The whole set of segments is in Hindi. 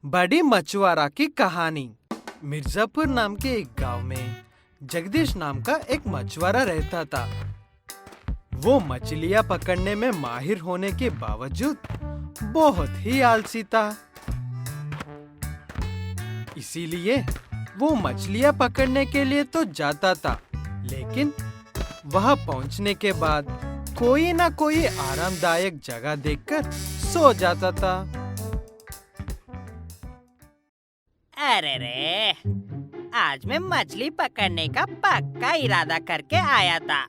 बड़ी मछुआरा की कहानी। मिर्जापुर नाम के एक गांव में जगदीश नाम का एक मछुआरा रहता था। वो मछलियां पकड़ने में माहिर होने के बावजूद बहुत ही आलसी था। इसीलिए वो मछलियां पकड़ने के लिए तो जाता था, लेकिन वहां पहुंचने के बाद कोई ना कोई आरामदायक जगह देखकर सो जाता था। अरे रे, आज मैं मछली पकड़ने का पक्का इरादा करके आया था,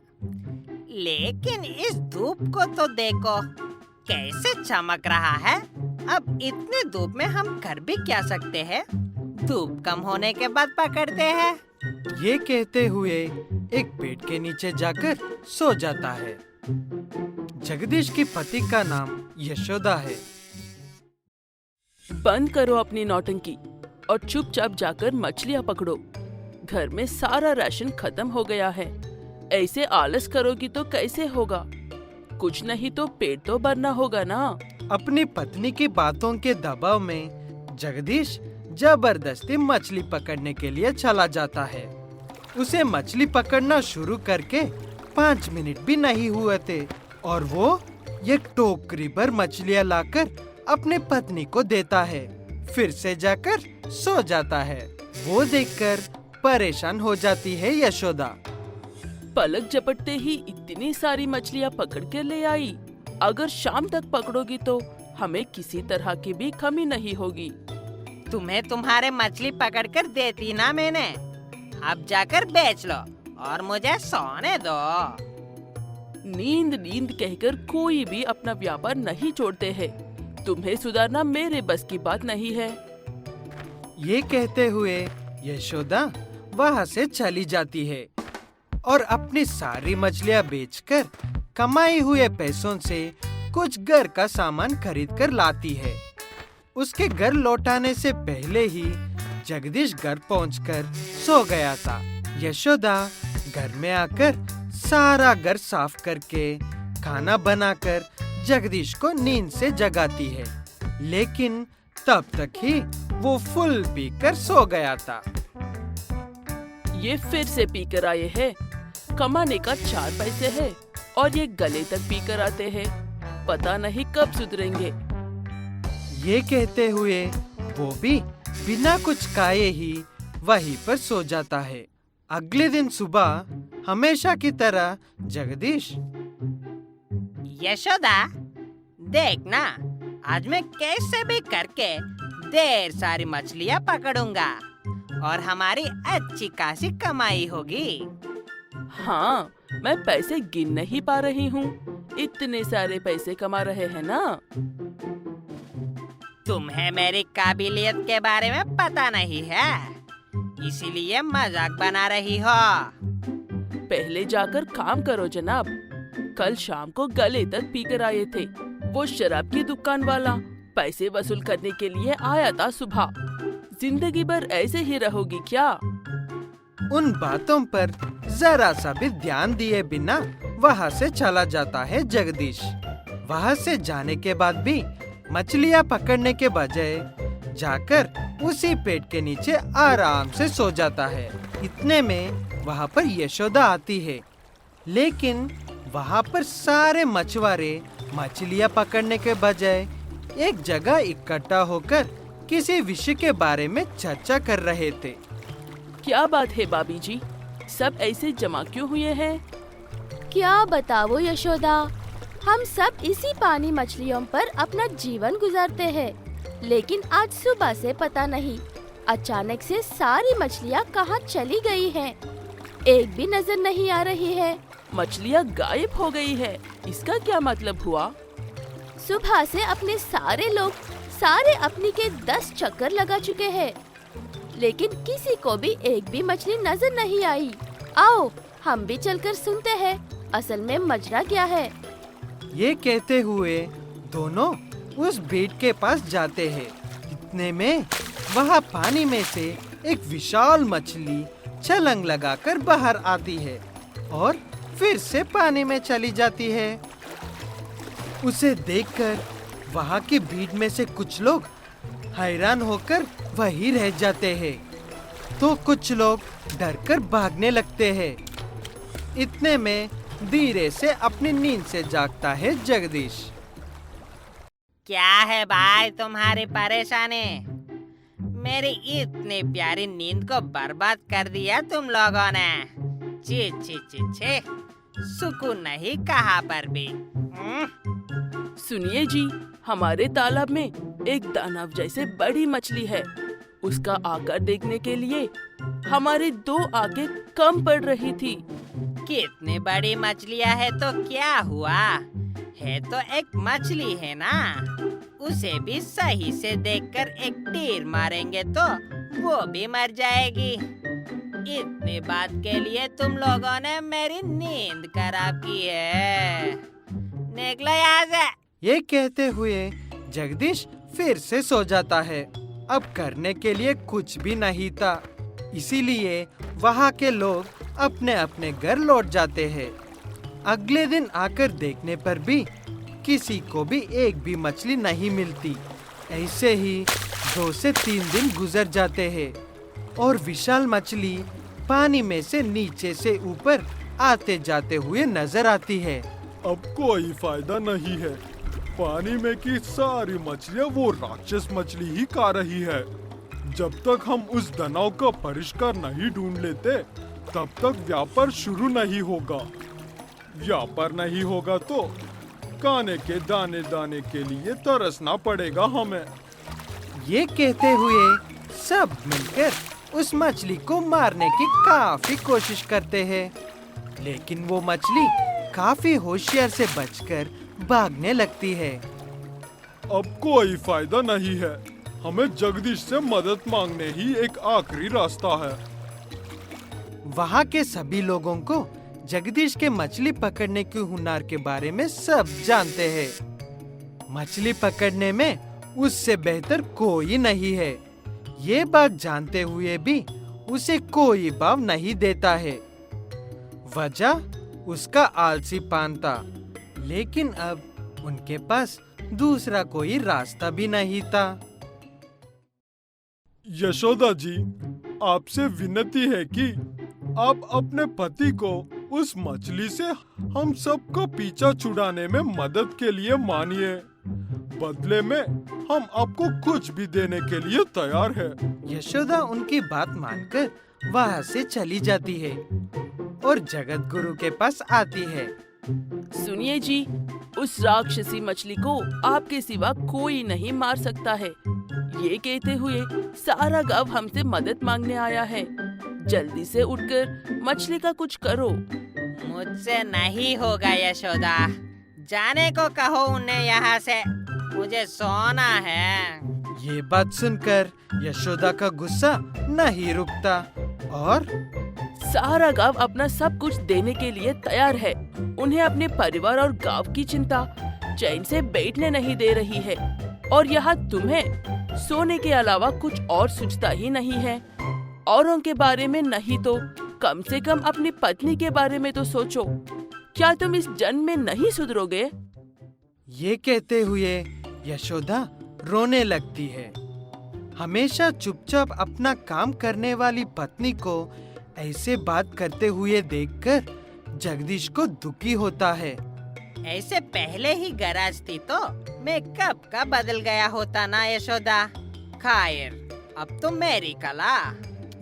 लेकिन इस धूप को तो देखो कैसे चमक रहा है। अब इतने धूप में हम कर भी क्या सकते हैं? धूप कम होने के बाद पकड़ते हैं। ये कहते हुए एक पेड़ के नीचे जाकर सो जाता है। जगदीश की पति का नाम यशोदा है। बंद करो अपनी नौटंकी और चुपचाप जाकर मछलियाँ पकड़ो। घर में सारा राशन खत्म हो गया है। ऐसे आलस करोगी तो कैसे होगा? कुछ नहीं तो पेट तो भरना होगा ना। अपनी पत्नी की बातों के दबाव में जगदीश जबरदस्ती मछली पकड़ने के लिए चला जाता है। उसे मछली पकड़ना शुरू करके 5 मिनट भी नहीं हुए थे और वो एक टोकरी भर मछलियाँ लाकर अपनी पत्नी को देता है, फिर से जाकर सो जाता है। वो देखकर परेशान हो जाती है यशोदा। पलक झपकते ही इतनी सारी मछलियाँ पकड़ के ले आई। अगर शाम तक पकड़ोगी तो हमें किसी तरह की भी कमी नहीं होगी। तुम्हें तुम्हारे मछली पकड़कर देती ना मैंने, अब जाकर बेच लो और मुझे सोने दो। नींद नींद कहकर कोई भी अपना व्यापार नहीं छोड़ते हैं। तुम्हें सुधारना मेरे बस की बात नहीं है। ये कहते हुए यशोदा वहाँ से चली जाती है और अपनी सारी मछलियाँ बेचकर कमाई हुए पैसों से कुछ घर का सामान खरीद कर लाती है। उसके घर लौटाने से पहले ही जगदीश घर पहुंचकर सो गया था। यशोदा घर में आकर सारा घर साफ करके खाना बनाकर जगदीश को नींद से जगाती है, लेकिन तब तक ही वो फुल पीकर सो गया था। ये फिर से पीकर आए हैं। कमाने का 4 पैसे है और ये गले तक पीकर आते हैं। पता नहीं कब सुधरेंगे। ये कहते हुए वो भी बिना कुछ खाए ही वहीं पर सो जाता है। अगले दिन सुबह हमेशा की तरह जगदीश, यशोदा देखना, आज मैं कैसे भी करके ढेर सारी मछलियाँ पकड़ूंगा और हमारी अच्छी खासी कमाई होगी। हाँ, मैं पैसे गिन नहीं पा रही हूँ। इतने सारे पैसे कमा रहे हैं ना। तुम्हें मेरी काबिलियत के बारे में पता नहीं है, इसीलिए मजाक बना रही हो। पहले जाकर काम करो जनाब। कल शाम को गले तक पीकर आए थे। वो शराब की दुकान वाला पैसे वसूल करने के लिए आया था सुबह। जिंदगी भर ऐसे ही रहोगी क्या? उन बातों पर जरा सा भी ध्यान दिए बिना वहाँ से चला जाता है जगदीश। वहाँ से जाने के बाद भी मछलियाँ पकड़ने के बजाय जाकर उसी पेड़ के नीचे आराम से सो जाता है। इतने में वहाँ पर यशोदा आती है, लेकिन वहाँ पर सारे मछुआरे मछलियाँ पकड़ने के बजाय एक जगह इकट्ठा होकर किसी विषय के बारे में चर्चा कर रहे थे। क्या बात है भाभी जी? सब ऐसे जमा क्यों हुए हैं? क्या बताओ यशोदा, हम सब इसी पानी मछलियों पर अपना जीवन गुजारते हैं, लेकिन आज सुबह से पता नहीं अचानक से सारी मछलियाँ कहाँ चली गई हैं। एक भी नजर नहीं आ रही है। मछलियाँ गायब हो गई है, इसका क्या मतलब हुआ? सुबह से अपने सारे लोग अपनी के 10 चक्कर लगा चुके हैं, लेकिन किसी को भी एक भी मछली नजर नहीं आई। आओ हम भी चलकर सुनते हैं असल में मजरा क्या है। ये कहते हुए दोनों उस बेट के पास जाते हैं। इतने में वहाँ पानी में से एक विशाल मछली छलांग लगाकर बाहर आती है और फिर से पानी में चली जाती है। उसे देखकर वहाँ की भीड़ में से कुछ लोग हैरान होकर वहीं रह जाते हैं। तो कुछ लोग डरकर भागने लगते हैं। इतने में धीरे से अपनी नींद से जागता है जगदीश। क्या है भाई तुम्हारी परेशानी? मेरी इतनी प्यारी नींद को बर्बाद कर दिया तुम लोगों ने। ची ची ची ची, सुकून नहीं कहाँ पर भी। सुनिए जी, हमारे तालाब में एक दानव जैसे बड़ी मछली है। उसका आकार देखने के लिए हमारी 2 आंखें कम पड़ रही थी। कितनी बड़ी मछलियाँ है तो क्या हुआ? है तो एक मछली है ना, उसे भी सही से देखकर एक तीर मारेंगे तो वो भी मर जाएगी। इतनी बात के लिए तुम लोगों ने मेरी नींद खराब की है। निकलो यहाँ से। ये कहते हुए जगदीश फिर से सो जाता है। अब करने के लिए कुछ भी नहीं था, इसीलिए वहाँ के लोग अपने अपने घर लौट जाते हैं। अगले दिन आकर देखने पर भी किसी को भी एक भी मछली नहीं मिलती। ऐसे ही 2 से 3 दिन गुजर जाते हैं और विशाल मछली पानी में से नीचे से ऊपर आते जाते हुए नजर आती है। अब कोई फायदा नहीं है। पानी में की सारी मछलियाँ वो राक्षस मछली ही खा रही है। जब तक हम उस दानव का परिष्कार नहीं ढूंढ लेते, तब तक व्यापार शुरू नहीं होगा। व्यापार नहीं होगा तो खाने के दाने दाने के लिए तरसना पड़ेगा हमें। ये कहते हुए सब मिलकर उस मछली को मारने की काफी कोशिश करते हैं, लेकिन वो मछली काफी होशियार से बचकर भागने लगती है। अब कोई फायदा नहीं है। हमें जगदीश से मदद मांगने ही एक आखिरी रास्ता है। वहाँ के सभी लोगों को जगदीश के मछली पकड़ने के हुनर के बारे में सब जानते हैं। मछली पकड़ने में उससे बेहतर कोई नहीं है। ये बात जानते हुए भी उसे कोई भाव नहीं देता है। वजह उसका आलसीपन था, लेकिन अब उनके पास दूसरा कोई रास्ता भी नहीं था। यशोदा जी, आपसे विनती है कि आप अपने पति को उस मछली से हम सबको पीछा छुड़ाने में मदद के लिए मानिए। बदले में हम आपको कुछ भी देने के लिए तैयार है। यशोदा उनकी बात मानकर वहाँ से चली जाती है और जगत गुरु के पास आती है। सुनिए जी, उस राक्षसी मछली को आपके सिवा कोई नहीं मार सकता है। ये कहते हुए सारा गांव हमसे मदद मांगने आया है। जल्दी से उठकर मछली का कुछ करो। मुझसे नहीं होगा यशोदा, जाने को कहो उन्हें यहाँ से, मुझे सोना है। ये बात सुनकर यशोदा का गुस्सा नहीं रुकता और सारा गांव अपना सब कुछ देने के लिए तैयार है। उन्हें अपने परिवार और गांव की चिंता चैन से बैठने नहीं दे रही है। और यहाँ तुम्हें सोने के अलावा कुछ और सूझता ही नहीं है। औरों के बारे में नहीं तो कम से कम अपनी पत्नी के बारे में तो सोचो। क्या तुम इस जन्म में नहीं सुधरोगे? ये कहते हुए यशोदा रोने लगती है। हमेशा चुपचाप अपना काम करने वाली पत्नी को ऐसे बात करते हुए देखकर जगदीश को दुखी होता है। ऐसे पहले ही गरज थी तो मैं कब का बदल गया होता ना यशोदा। खैर, अब तो मेरी कला।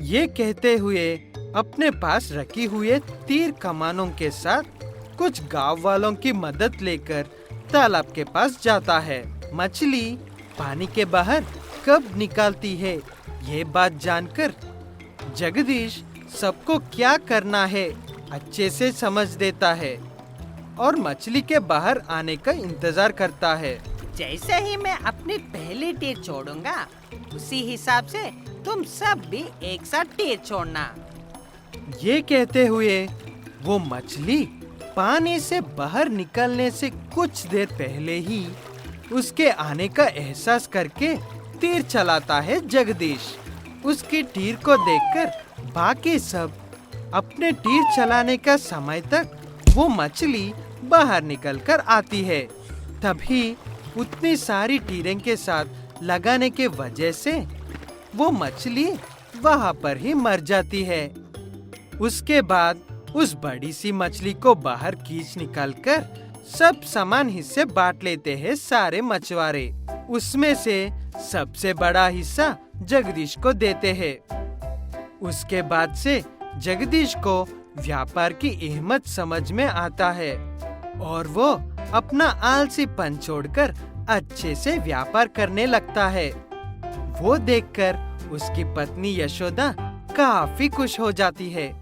ये कहते हुए अपने पास रखी हुए तीर कमानों के साथ कुछ गांव वालों की मदद लेकर तालाब के पास जाता है। मछली पानी के बाहर कब निकालती है, ये बात जानकर जगदीश सबको क्या करना है अच्छे से समझ देता है और मछली के बाहर आने का इंतजार करता है। जैसे ही मैं अपनी पहली तीर छोड़ूंगा, उसी हिसाब से तुम सब भी एक साथ तीर छोड़ना। ये कहते हुए वो मछली पानी से बाहर निकलने से कुछ देर पहले ही उसके आने का एहसास करके तीर चलाता है जगदीश। उसकी तीर को देखकर बाकी सब अपने तीर चलाने का समय तक वो मछली बाहर निकलकर आती है। तभी उतनी सारी तीरें के साथ लगाने के वजह से वो मछली वहाँ पर ही मर जाती है। उसके बाद उस बड़ी सी मछली को बाहर खींच निकालकर सब समान हिस्से बांट लेते हैं सारे मछुआरे। उसमें से सबसे बड़ा हिस्सा जगदीश को देते हैं। उसके बाद से जगदीश को व्यापार की अहमियत समझ में आता है और वो अपना आलसीपन छोड़कर अच्छे से व्यापार करने लगता है। वो देखकर उसकी पत्नी यशोदा काफी खुश हो जाती है।